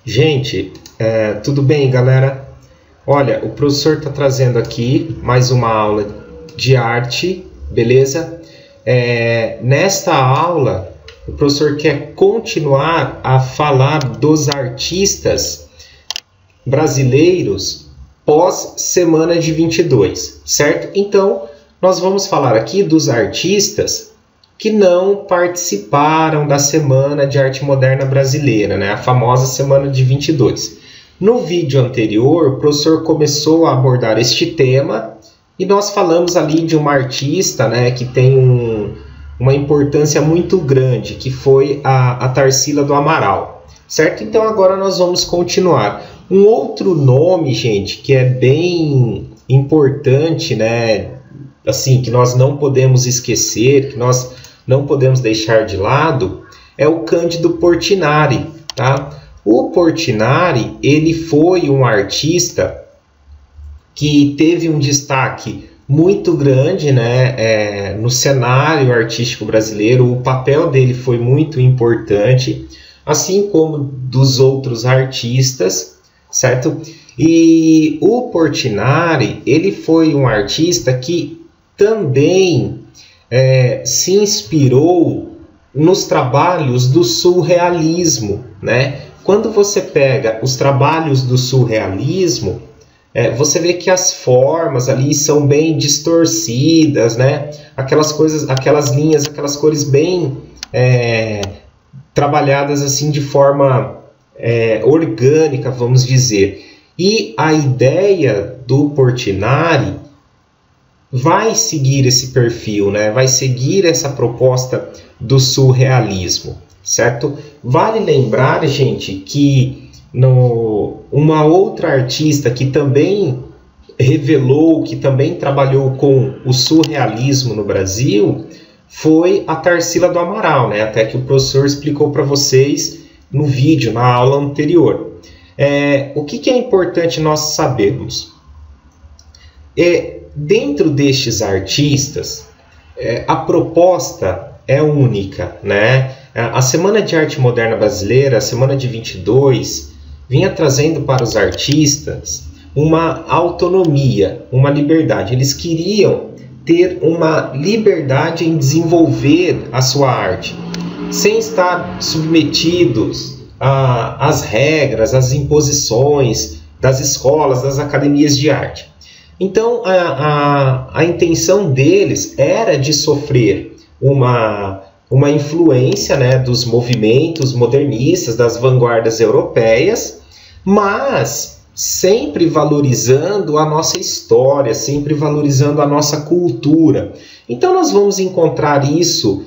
Gente, tudo bem, galera? Olha, o professor está trazendo aqui mais uma aula de arte, beleza? Nesta aula, o professor quer continuar a falar dos artistas brasileiros pós-semana de 22, certo? Então, nós vamos falar aqui dos artistas que não participaram da Semana de Arte Moderna Brasileira, né? A famosa Semana de 22. No vídeo anterior, o professor começou a abordar este tema e nós falamos ali de uma artista, né, que tem uma importância muito grande, que foi a Tarsila do Amaral, certo? Então agora nós vamos continuar. Um outro nome, gente, que é bem importante, né, assim, que nós não podemos esquecer, que nós não podemos deixar de lado, é o Cândido Portinari, tá? O Portinari, ele foi um artista que teve um destaque muito grande, né, no cenário artístico brasileiro. O papel dele foi muito importante, assim como dos outros artistas, certo? E o Portinari, ele foi um artista que também se inspirou nos trabalhos do surrealismo, né? Quando você pega os trabalhos do surrealismo, você vê que as formas ali são bem distorcidas, né? Aquelas coisas, aquelas linhas, aquelas cores bem trabalhadas assim de forma orgânica, vamos dizer. E a ideia do Portinari vai seguir esse perfil, né? Vai seguir essa proposta do surrealismo, certo? Vale lembrar, gente, que uma outra artista que também revelou, que também trabalhou com o surrealismo no Brasil, foi a Tarsila do Amaral, né? Até que o professor explicou para vocês no vídeo, na aula anterior. O que é importante nós sabermos? Dentro destes artistas, a proposta é única, né? A Semana de Arte Moderna Brasileira, a Semana de 22, vinha trazendo para os artistas uma autonomia, uma liberdade. Eles queriam ter uma liberdade em desenvolver a sua arte, sem estar submetidos às regras, às imposições das escolas, das academias de arte. Então, a intenção deles era de sofrer uma influência, né, dos movimentos modernistas, das vanguardas europeias, mas sempre valorizando a nossa história, sempre valorizando a nossa cultura. Então, nós vamos encontrar isso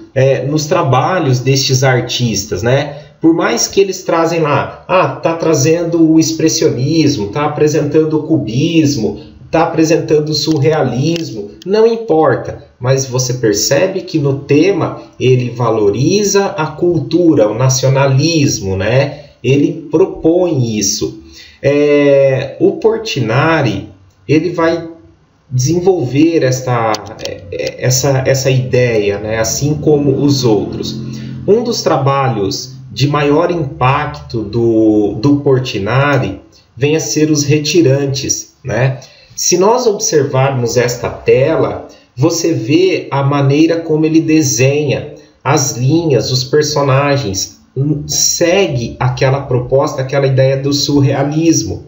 nos trabalhos destes artistas, né? Por mais que eles trazem lá, tá trazendo o expressionismo, tá apresentando o cubismo, está apresentando o surrealismo, não importa, mas você percebe que no tema ele valoriza a cultura, o nacionalismo, né? Ele propõe isso. O Portinari, ele vai desenvolver essa ideia, né? Assim como os outros. Um dos trabalhos de maior impacto do Portinari vem a ser Os Retirantes, né? Se nós observarmos esta tela, você vê a maneira como ele desenha as linhas, os personagens, segue aquela proposta, aquela ideia do surrealismo.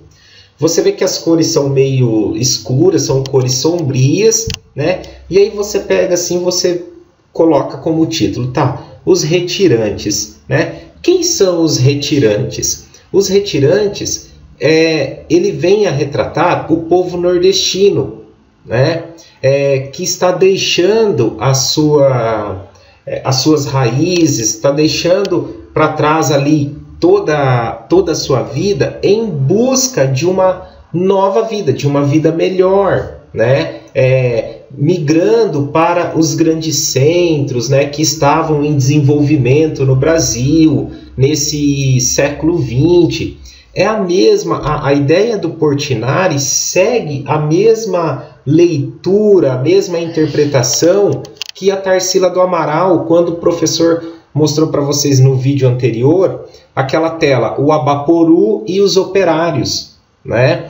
Você vê que as cores são meio escuras, são cores sombrias, né? E aí você pega assim, você coloca como título, tá? Os Retirantes, né? Quem são os retirantes? Os retirantes ele vem a retratar o povo nordestino, né? Que está deixando as suas raízes, está deixando para trás ali toda a sua vida em busca de uma nova vida, de uma vida melhor, né? Migrando para os grandes centros, né, que estavam em desenvolvimento no Brasil nesse século XX. A ideia do Portinari segue a mesma leitura, a mesma interpretação que a Tarsila do Amaral, quando o professor mostrou para vocês no vídeo anterior aquela tela, o Abaporu e os operários, né?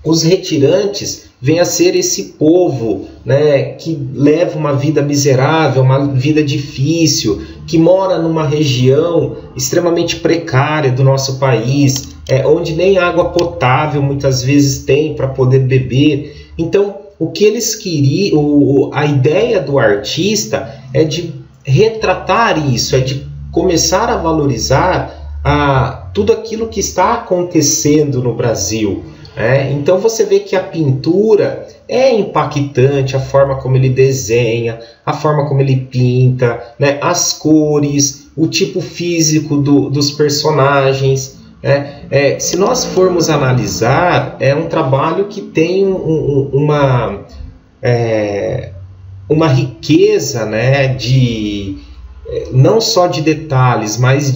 Os retirantes vêm a ser esse povo, né, que leva uma vida miserável, uma vida difícil, que mora numa região extremamente precária do nosso país, onde nem água potável muitas vezes tem para poder beber. Então, o que eles queriam, a ideia do artista é de retratar isso, é de começar a valorizar tudo aquilo que está acontecendo no Brasil. Então você vê que a pintura é impactante, a forma como ele desenha, a forma como ele pinta, né? As cores, o tipo físico dos personagens. Se nós formos analisar, é um trabalho que tem uma riqueza, né, não só de detalhes, mas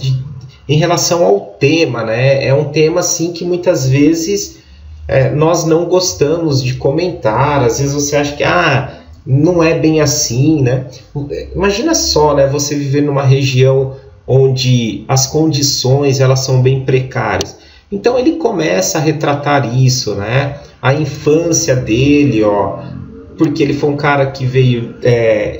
em relação ao tema, né? É um tema assim, que muitas vezes nós não gostamos de comentar. Às vezes você acha que não é bem assim, né? Imagina só, né, você viver numa região onde as condições elas são bem precárias. Então ele começa a retratar isso, né? A infância dele, porque ele foi um cara que veio,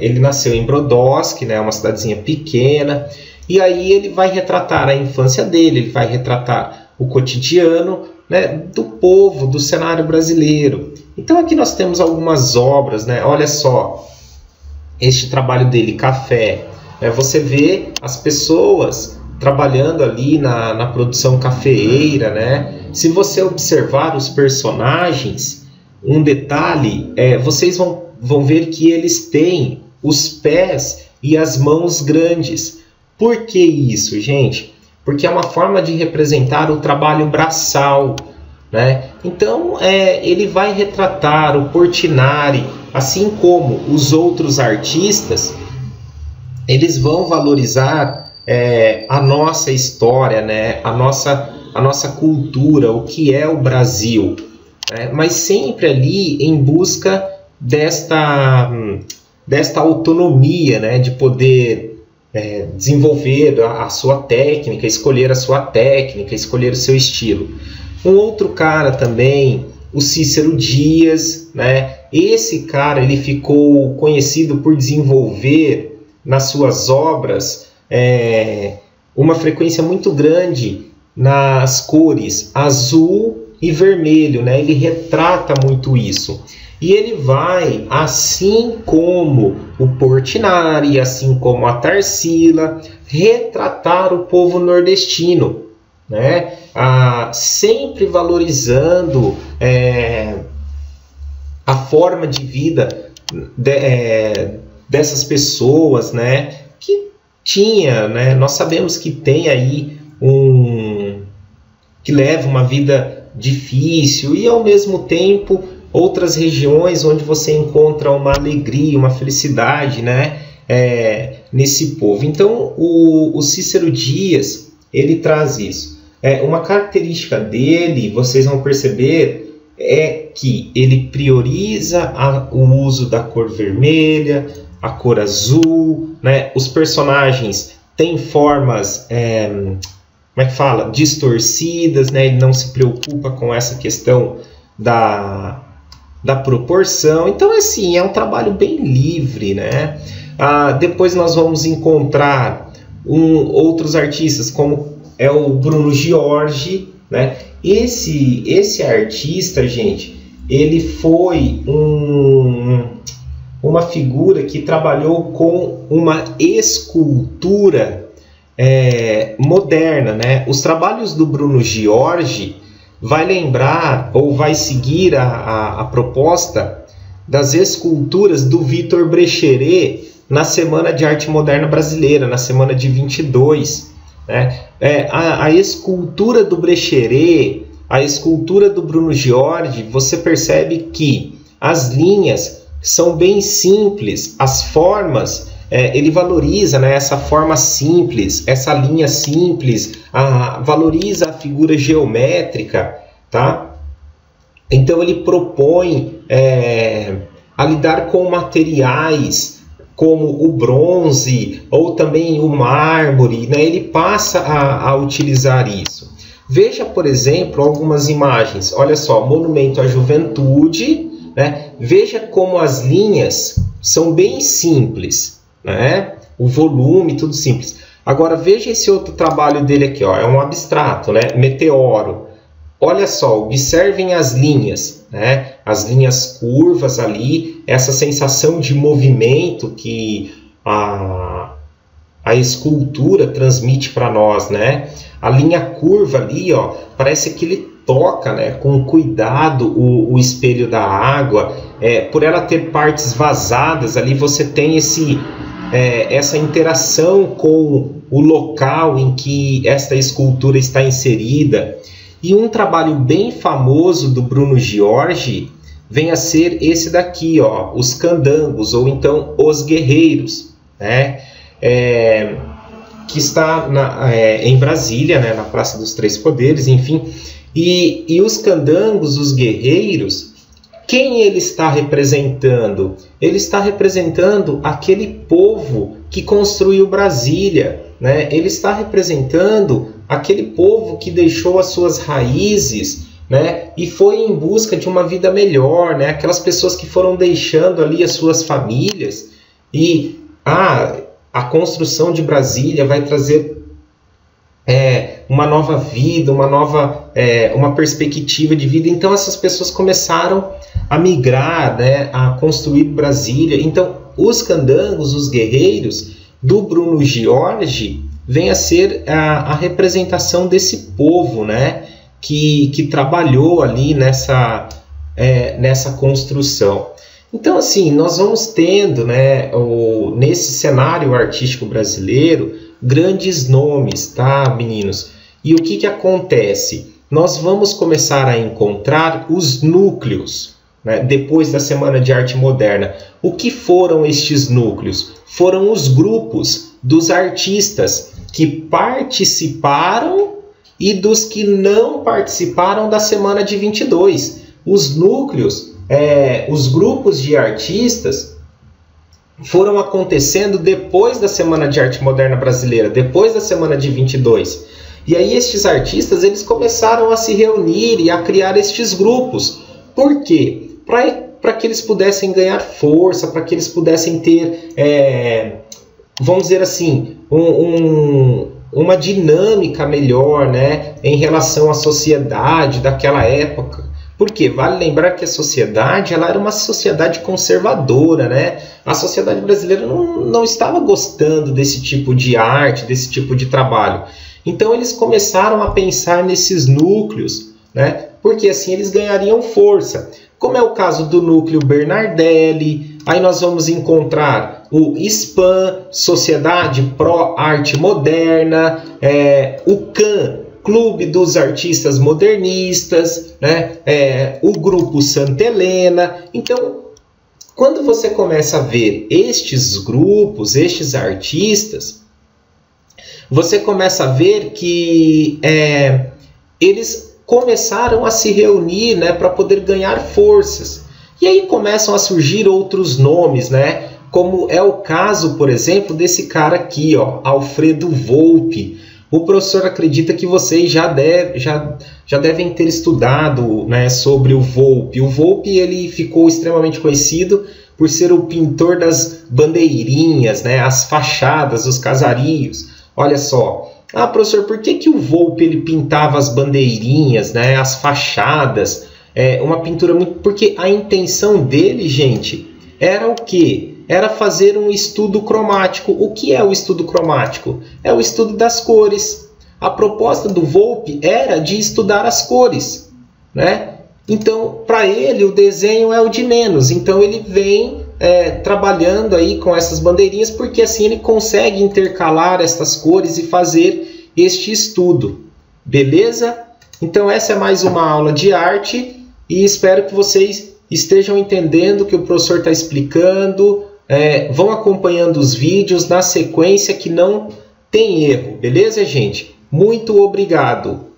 ele nasceu em Brodowski, né, uma cidadezinha pequena, e aí ele vai retratar a infância dele, ele vai retratar o cotidiano, né, do povo, do cenário brasileiro. Então aqui nós temos algumas obras, né? Olha só, este trabalho dele, Café. Você vê as pessoas trabalhando ali na produção cafeeira, né? Se você observar os personagens, um detalhe, vocês vão ver que eles têm os pés e as mãos grandes. Por que isso, gente? Porque é uma forma de representar o trabalho braçal, né? Então, ele vai retratar o Portinari, assim como os outros artistas, eles vão valorizar a nossa história, né? a nossa cultura, o que é o Brasil, né? Mas sempre ali em busca desta autonomia, né? De poder desenvolver a sua técnica, escolher a sua técnica, escolher o seu estilo. Um outro cara também, o Cícero Dias, né? Esse cara ele ficou conhecido por desenvolver nas suas obras uma frequência muito grande nas cores azul e vermelho, né? Ele retrata muito isso. E ele vai, assim como o Portinari, assim como a Tarsila, retratar o povo nordestino, né? Sempre valorizando a forma de vida dessas pessoas, né? Que tinha, né? Nós sabemos que tem aí que leva uma vida difícil e ao mesmo tempo outras regiões onde você encontra uma alegria, uma felicidade, né? Nesse povo. Então o Cícero Dias ele traz isso. Uma característica dele, vocês vão perceber, é que ele prioriza o uso da cor vermelha, a cor azul, né? Os personagens têm formas, distorcidas, né? Ele não se preocupa com essa questão da proporção. Então, assim, é um trabalho bem livre, né? Depois nós vamos encontrar outros artistas, como é o Bruno Giorgi, né? Esse artista, gente, ele foi uma figura que trabalhou com uma escultura moderna, né? Os trabalhos do Bruno Giorgi vai lembrar ou vai seguir a proposta das esculturas do Victor Brecheret na Semana de Arte Moderna Brasileira, na semana de 22. Né? A escultura do Brecheret, a escultura do Bruno Giorgi, você percebe que as linhas são bem simples, as formas, ele valoriza, né, essa forma simples, essa linha simples, valoriza a figura geométrica, tá? Então ele propõe a lidar com materiais como o bronze ou também o mármore, né? Ele passa a utilizar isso. Veja, por exemplo, algumas imagens. Olha só, Monumento à Juventude, né? Veja como as linhas são bem simples, né? O volume, tudo simples. Agora, veja esse outro trabalho dele aqui, ó. É um abstrato, né? Meteoro. Olha só, observem as linhas, né? As linhas curvas ali, essa sensação de movimento que a escultura transmite para nós, né? A linha curva ali, ó, parece que ele toca, né, com cuidado o espelho da água. Por ela ter partes vazadas ali, você tem essa interação com o local em que esta escultura está inserida. E um trabalho bem famoso do Bruno Giorgi vem a ser esse daqui, ó, Os Candangos, ou então Os Guerreiros, né? Que está em Brasília, né, na Praça dos Três Poderes, enfim. E os candangos, os guerreiros, quem ele está representando? Ele está representando aquele povo que construiu Brasília, né? Ele está representando aquele povo que deixou as suas raízes, né, e foi em busca de uma vida melhor, né? Aquelas pessoas que foram deixando ali as suas famílias e a construção de Brasília vai trazer uma nova vida, uma perspectiva de vida. Então essas pessoas começaram a migrar, né, a construir Brasília. Então os candangos, os guerreiros do Bruno Giorgi vem a ser a representação desse povo, né, que trabalhou ali nessa construção. Então, assim, nós vamos tendo, né, nesse cenário artístico brasileiro, grandes nomes, tá, meninos? E o que acontece? Nós vamos começar a encontrar os núcleos, né, depois da Semana de Arte Moderna. O que foram estes núcleos? Foram os grupos dos artistas que participaram e dos que não participaram da Semana de 22. Os núcleos, os grupos de artistas foram acontecendo depois da Semana de Arte Moderna Brasileira, depois da Semana de 22. E aí estes artistas, eles começaram a se reunir e a criar estes grupos. Por quê? Para que eles pudessem ganhar força, para que eles pudessem ter, vamos dizer assim, uma dinâmica melhor, né, em relação à sociedade daquela época. Porque vale lembrar que a sociedade, ela era uma sociedade conservadora, né? A sociedade brasileira não estava gostando desse tipo de arte, desse tipo de trabalho. Então eles começaram a pensar nesses núcleos, né? Porque assim eles ganhariam força. Como é o caso do núcleo Bernardelli, aí nós vamos encontrar o SPAM, Sociedade Pro Arte Moderna, o CAN, Clube dos Artistas Modernistas, né? O Grupo Santa Helena. Então, quando você começa a ver estes grupos, estes artistas, você começa a ver que eles começaram a se reunir, né, para poder ganhar forças. E aí começam a surgir outros nomes, né? Como é o caso, por exemplo, desse cara aqui, ó, Alfredo Volpi. O professor acredita que vocês já devem ter estudado, né, sobre o Volpi. O Volpi, ele ficou extremamente conhecido por ser o pintor das bandeirinhas, né, as fachadas, os casarios. Olha só. Professor, por que o Volpi ele pintava as bandeirinhas, né, as fachadas? Uma pintura muito... Porque a intenção dele, gente, era o quê? Era fazer um estudo cromático. O que é o estudo cromático? É o estudo das cores. A proposta do Volpi era de estudar as cores, né? Então, para ele, o desenho é o de menos. Então, ele vem trabalhando aí com essas bandeirinhas, porque assim ele consegue intercalar estas cores e fazer este estudo. Beleza? Então, essa é mais uma aula de arte e espero que vocês estejam entendendo o que o professor está explicando. Vão acompanhando os vídeos na sequência que não tem erro, beleza, gente? Muito obrigado!